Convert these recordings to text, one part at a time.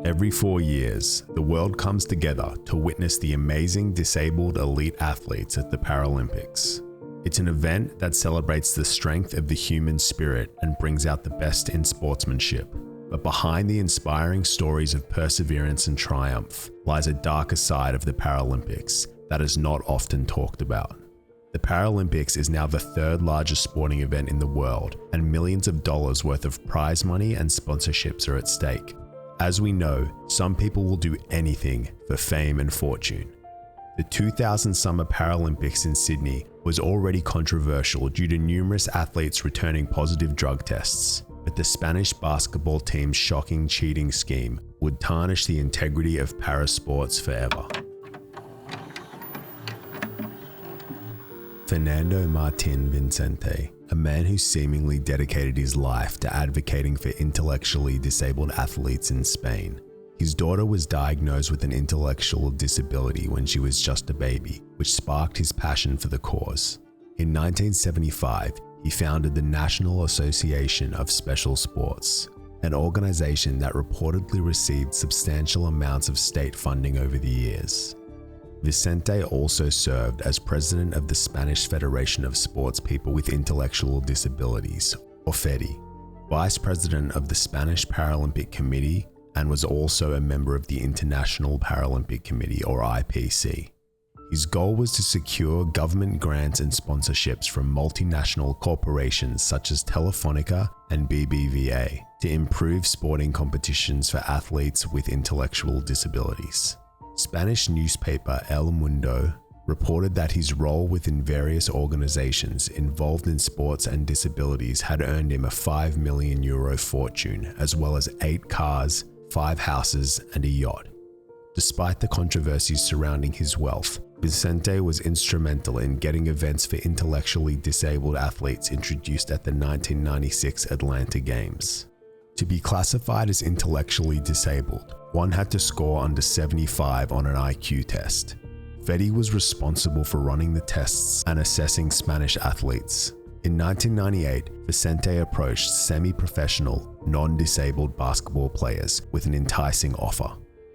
Every 4 years, the world comes together to witness the amazing disabled elite athletes at the Paralympics. It's an event that celebrates the strength of the human spirit and brings out the best in sportsmanship. But behind the inspiring stories of perseverance and triumph lies a darker side of the Paralympics that is not often talked about. The Paralympics is now the third largest sporting event in the world, and millions of dollars worth of prize money and sponsorships are at stake. As we know, some people will do anything for fame and fortune. The 2000 Summer Paralympics in Sydney was already controversial due to numerous athletes returning positive drug tests, but the Spanish basketball team's shocking cheating scheme would tarnish the integrity of parasports forever. Fernando Martín Vicente, a man who seemingly dedicated his life to advocating for intellectually disabled athletes in Spain. His daughter was diagnosed with an intellectual disability when she was just a baby, which sparked his passion for the cause. In 1975, he founded the National Association of Special Sports, an organization that reportedly received substantial amounts of state funding over the years. Vicente also served as president of the Spanish Federation of Sportspeople with Intellectual Disabilities, or FEDI, vice president of the Spanish Paralympic Committee, and was also a member of the International Paralympic Committee, or IPC. His goal was to secure government grants and sponsorships from multinational corporations such as Telefonica and BBVA to improve sporting competitions for athletes with intellectual disabilities. Spanish newspaper El Mundo reported that his role within various organizations involved in sports and disabilities had earned him a €5 million fortune, as well as 8 cars, 5 houses, and a yacht. Despite the controversies surrounding his wealth, Vicente was instrumental in getting events for intellectually disabled athletes introduced at the 1996 Atlanta Games. To be classified as intellectually disabled, one had to score under 75 on an IQ test. FEDI was responsible for running the tests and assessing Spanish athletes. In 1998, Vicente approached semi-professional, non-disabled basketball players with an enticing offer: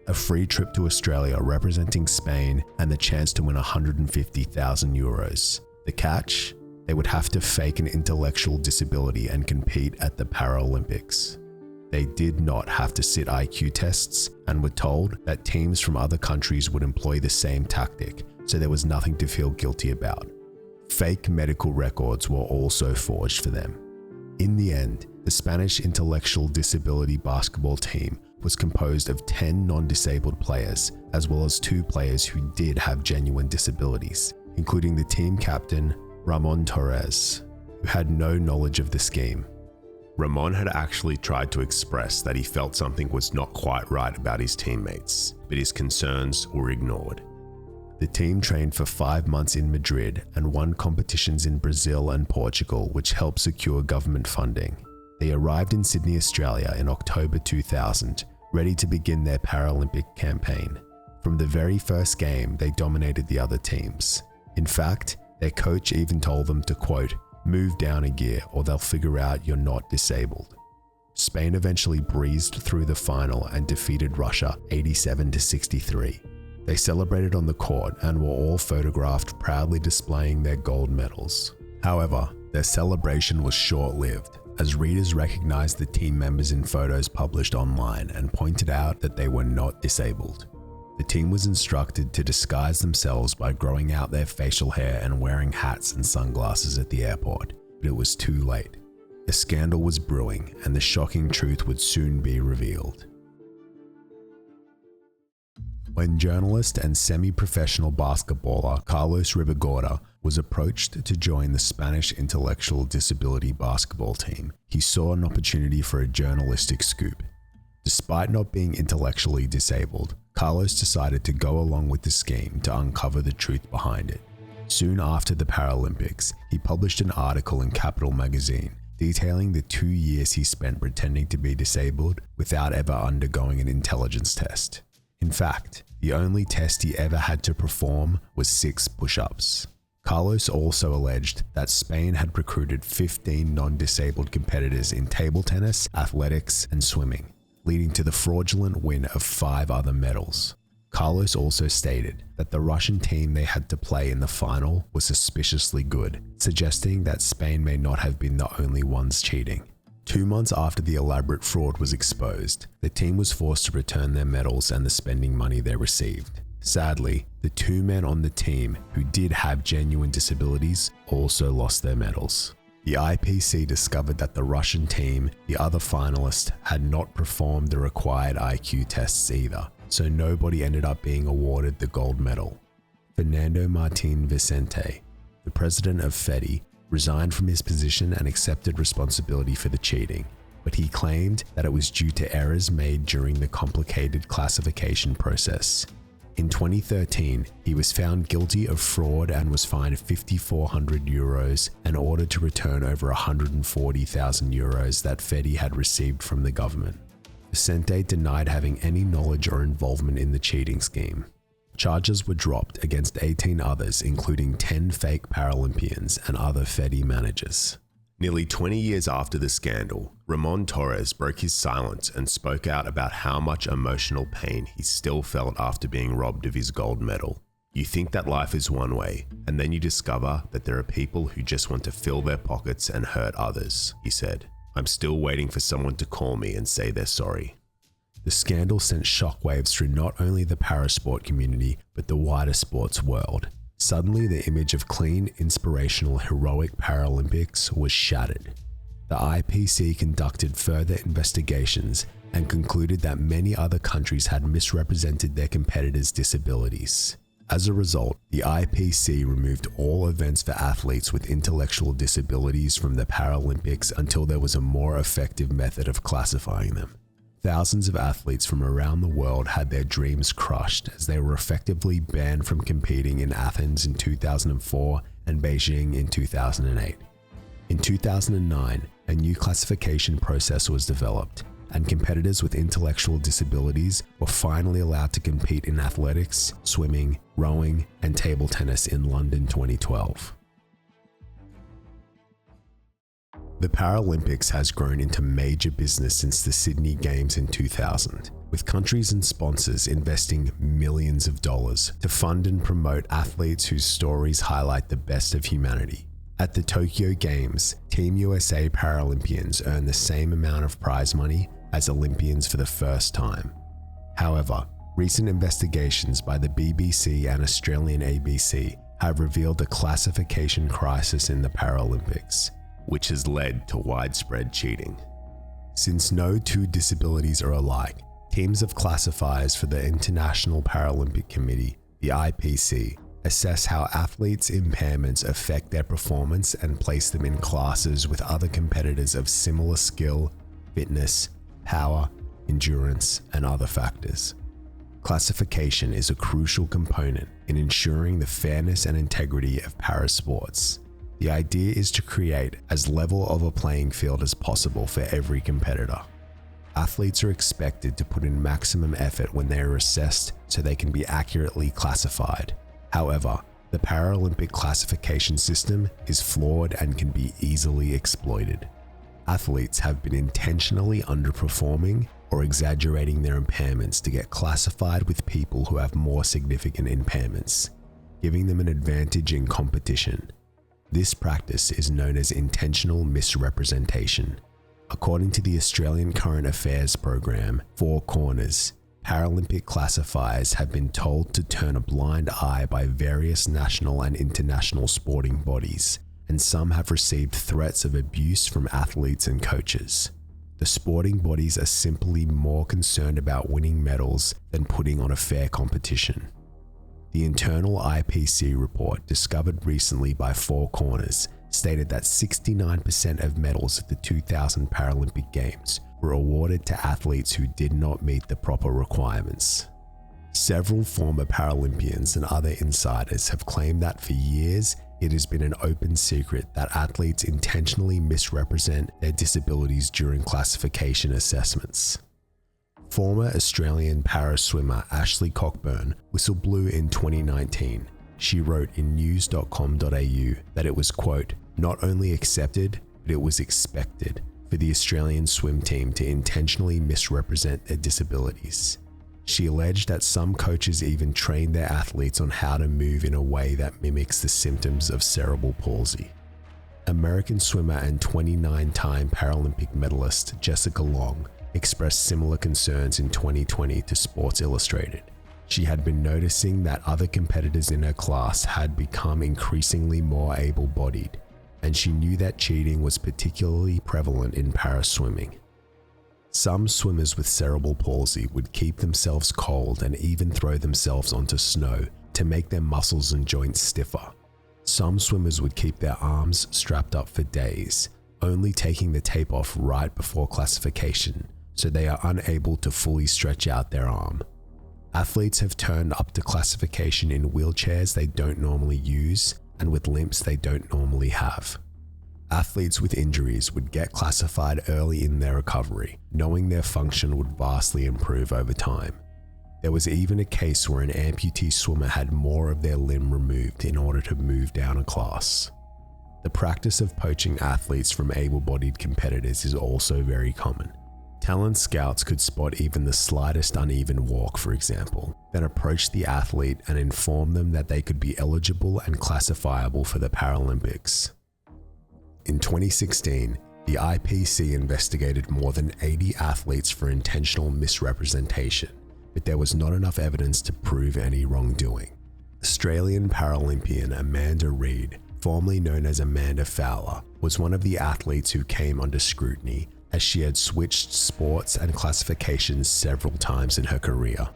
a free trip to Australia representing Spain and the chance to win €150,000. The catch? They would have to fake an intellectual disability and compete at the Paralympics. They did not have to sit IQ tests and were told that teams from other countries would employ the same tactic, so there was nothing to feel guilty about. Fake medical records were also forged for them. In the end, the Spanish intellectual disability basketball team was composed of 10 non-disabled players, as well as 2 players who did have genuine disabilities, including the team captain, Ramon Torres, who had no knowledge of the scheme. Ramon had actually tried to express that he felt something was not quite right about his teammates, but his concerns were ignored. The team trained for 5 months in Madrid and won competitions in Brazil and Portugal, which helped secure government funding. They arrived in Sydney, Australia in October 2000, ready to begin their Paralympic campaign. From the very first game, they dominated the other teams. In fact, their coach even told them to, quote, "Move down a gear or they'll figure out you're not disabled." Spain eventually breezed through the final and defeated Russia 87-63. They celebrated on the court and were all photographed proudly displaying their gold medals. However, their celebration was short-lived, as readers recognized the team members in photos published online and pointed out that they were not disabled. The team was instructed to disguise themselves by growing out their facial hair and wearing hats and sunglasses at the airport, but it was too late. A scandal was brewing, and the shocking truth would soon be revealed. When journalist and semi-professional basketballer Carlos Ribagorda was approached to join the Spanish intellectual disability basketball team, he saw an opportunity for a journalistic scoop. Despite not being intellectually disabled, Carlos decided to go along with the scheme to uncover the truth behind it. Soon after the Paralympics, he published an article in Capital magazine detailing the 2 years he spent pretending to be disabled without ever undergoing an intelligence test. In fact, the only test he ever had to perform was 6 push-ups. Carlos also alleged that Spain had recruited 15 non-disabled competitors in table tennis, athletics, and swimming. leading to the fraudulent win of 5 other medals. Carlos also stated that the Russian team they had to play in the final was suspiciously good, suggesting that Spain may not have been the only ones cheating. 2 months after the elaborate fraud was exposed, the team was forced to return their medals and the spending money they received. Sadly, the 2 men on the team who did have genuine disabilities also lost their medals. The IPC discovered that the Russian team, the other finalists, had not performed the required IQ tests either, so nobody ended up being awarded the gold medal. Fernando Martin Vicente, the president of FEDI, resigned from his position and accepted responsibility for the cheating, but he claimed that it was due to errors made during the complicated classification process. In 2013, he was found guilty of fraud and was fined €5,400 and ordered to return over €140,000 that FEDI had received from the government. Vicente denied having any knowledge or involvement in the cheating scheme. Charges were dropped against 18 others, including 10 fake Paralympians and other FEDI managers. Nearly 20 years after the scandal, Ramon Torres broke his silence and spoke out about how much emotional pain he still felt after being robbed of his gold medal. You think that life is one way, and then you discover that there are people who just want to fill their pockets and hurt others, he said. I'm still waiting for someone to call me and say they're sorry. The scandal sent shockwaves through not only the parasport community, but the wider sports world. Suddenly, the image of clean, inspirational, heroic Paralympics was shattered. The IPC conducted further investigations and concluded that many other countries had misrepresented their competitors' disabilities. As a result, the IPC removed all events for athletes with intellectual disabilities from the Paralympics until there was a more effective method of classifying them. Thousands of athletes from around the world had their dreams crushed as they were effectively banned from competing in Athens in 2004 and Beijing in 2008. In 2009, a new classification process was developed, and competitors with intellectual disabilities were finally allowed to compete in athletics, swimming, rowing, and table tennis in London 2012. The Paralympics has grown into major business since the Sydney Games in 2000, with countries and sponsors investing millions of dollars to fund and promote athletes whose stories highlight the best of humanity. At the Tokyo Games, Team USA Paralympians earn the same amount of prize money as Olympians for the first time. However, recent investigations by the BBC and Australian ABC have revealed a classification crisis in the Paralympics, which has led to widespread cheating. Since no 2 disabilities are alike, teams of classifiers for the International Paralympic Committee, the IPC, assess how athletes' impairments affect their performance and place them in classes with other competitors of similar skill, fitness, power, endurance, and other factors. Classification is a crucial component in ensuring the fairness and integrity of parasports. The idea is to create as level of a playing field as possible for every competitor. Athletes are expected to put in maximum effort when they are assessed so they can be accurately classified. However, the Paralympic classification system is flawed and can be easily exploited. Athletes have been intentionally underperforming or exaggerating their impairments to get classified with people who have more significant impairments, giving them an advantage in competition. This practice is known as intentional misrepresentation. According to the Australian Current Affairs program, Four Corners, Paralympic classifiers have been told to turn a blind eye by various national and international sporting bodies, and some have received threats of abuse from athletes and coaches. The sporting bodies are simply more concerned about winning medals than putting on a fair competition. The internal IPC report discovered recently by Four Corners stated that 69% of medals at the 2000 Paralympic Games were awarded to athletes who did not meet the proper requirements. Several former Paralympians and other insiders have claimed that for years it has been an open secret that athletes intentionally misrepresent their disabilities during classification assessments. Former Australian para-swimmer Ashley Cockburn whistle blew in 2019. She wrote in news.com.au that it was, quote, not only accepted, but it was expected for for the Australian swim team to intentionally misrepresent their disabilities. She alleged that some coaches even trained their athletes on how to move in a way that mimics the symptoms of cerebral palsy. American swimmer and 29-time Paralympic medalist Jessica Long expressed similar concerns in 2020 to Sports Illustrated. She had been noticing that other competitors in her class had become increasingly more able-bodied, and she knew that cheating was particularly prevalent in para-swimming. Some swimmers with cerebral palsy would keep themselves cold and even throw themselves onto snow to make their muscles and joints stiffer. Some swimmers would keep their arms strapped up for days, only taking the tape off right before classification, so they are unable to fully stretch out their arm. Athletes have turned up to classification in wheelchairs they don't normally use and with limps they don't normally have. Athletes with injuries would get classified early in their recovery, knowing their function would vastly improve over time. There was even a case where an amputee swimmer had more of their limb removed in order to move down a class. The practice of poaching athletes from able-bodied competitors is also very common. Talent scouts could spot even the slightest uneven walk, for example, then approach the athlete and inform them that they could be eligible and classifiable for the Paralympics. In 2016, the IPC investigated more than 80 athletes for intentional misrepresentation, but there was not enough evidence to prove any wrongdoing. Australian Paralympian Amanda Reid, formerly known as Amanda Fowler, was one of the athletes who came under scrutiny as she had switched sports and classifications several times in her career.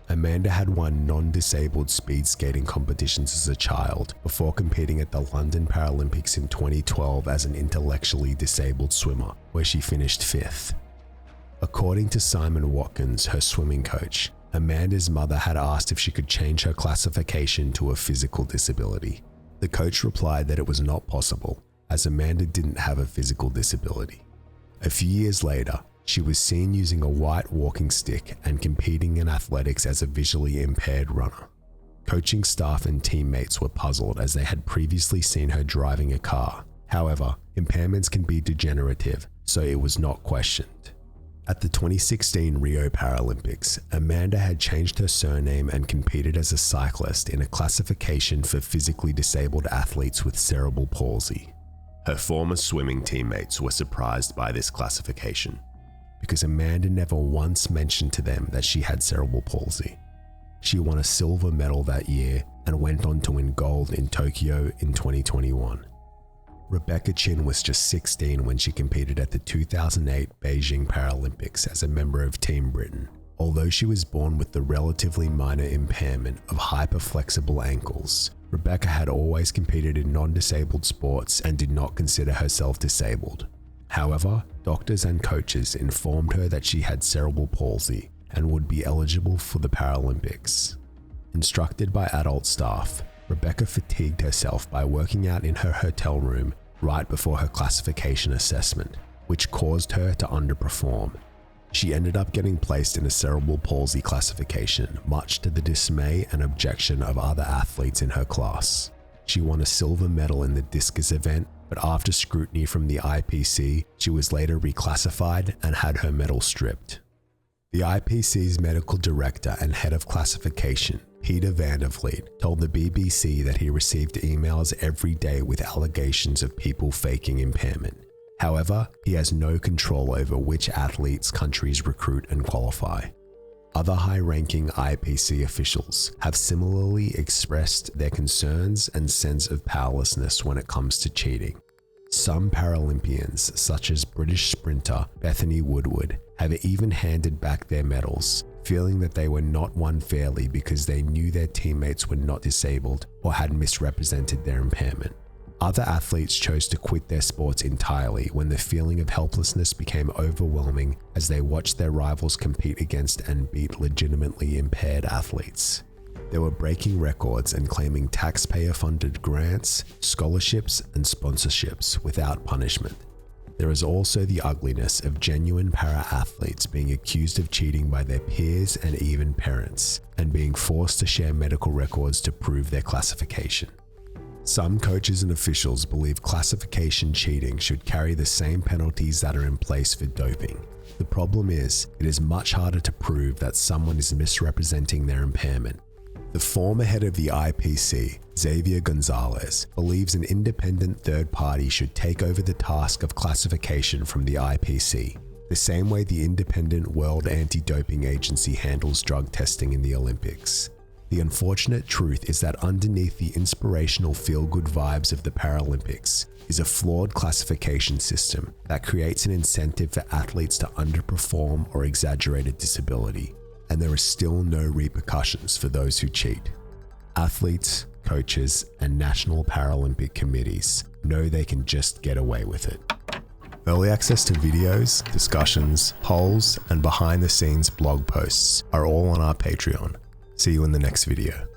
Amanda had won non-disabled speed skating competitions as a child before competing at the London Paralympics in 2012 as an intellectually disabled swimmer, where she finished 5th. According to Simon Watkins, her swimming coach, Amanda's mother had asked if she could change her classification to a physical disability. The coach replied that it was not possible, as Amanda didn't have a physical disability. A few years later, she was seen using a white walking stick and competing in athletics as a visually impaired runner. Coaching staff and teammates were puzzled as they had previously seen her driving a car. However, impairments can be degenerative, so it was not questioned. At the 2016 Rio Paralympics, Amanda had changed her surname and competed as a cyclist in a classification for physically disabled athletes with cerebral palsy. Her former swimming teammates were surprised by this classification, because Amanda never once mentioned to them that she had cerebral palsy. She won a silver medal that year and went on to win gold in Tokyo in 2021. Rebecca Chin was just 16 when she competed at the 2008 Beijing Paralympics as a member of Team Britain. Although she was born with the relatively minor impairment of hyperflexible ankles, Rebecca had always competed in non-disabled sports and did not consider herself disabled. However, doctors and coaches informed her that she had cerebral palsy and would be eligible for the Paralympics. Instructed by adult staff, Rebecca fatigued herself by working out in her hotel room right before her classification assessment, which caused her to underperform. She ended up getting placed in a cerebral palsy classification, much to the dismay and objection of other athletes in her class. She won a silver medal in the discus event, but after scrutiny from the IPC, she was later reclassified and had her medal stripped. The IPC's medical director and head of classification, Peter van der Vliet, told the BBC that he received emails every day with allegations of people faking impairment. However, he has no control over which athletes countries recruit and qualify. Other high-ranking IPC officials have similarly expressed their concerns and sense of powerlessness when it comes to cheating. Some Paralympians, such as British sprinter Bethany Woodward, have even handed back their medals, feeling that they were not won fairly because they knew their teammates were not disabled or had misrepresented their impairment. Other athletes chose to quit their sports entirely when the feeling of helplessness became overwhelming as they watched their rivals compete against and beat legitimately impaired athletes. They were breaking records and claiming taxpayer-funded grants, scholarships, and sponsorships without punishment. There is also the ugliness of genuine para-athletes being accused of cheating by their peers and even parents, and being forced to share medical records to prove their classification. Some coaches and officials believe classification cheating should carry the same penalties that are in place for doping. The problem is, it is much harder to prove that someone is misrepresenting their impairment. The former head of the IPC, Xavier Gonzalez, believes an independent third party should take over the task of classification from the IPC, the same way the independent World Anti-Doping Agency handles drug testing in the Olympics. The unfortunate truth is that underneath the inspirational feel-good vibes of the Paralympics is a flawed classification system that creates an incentive for athletes to underperform or exaggerate a disability, and there are still no repercussions for those who cheat. Athletes, coaches, and national Paralympic committees know they can just get away with it. Early access to videos, discussions, polls, and behind-the-scenes blog posts are all on our Patreon. See you in the next video.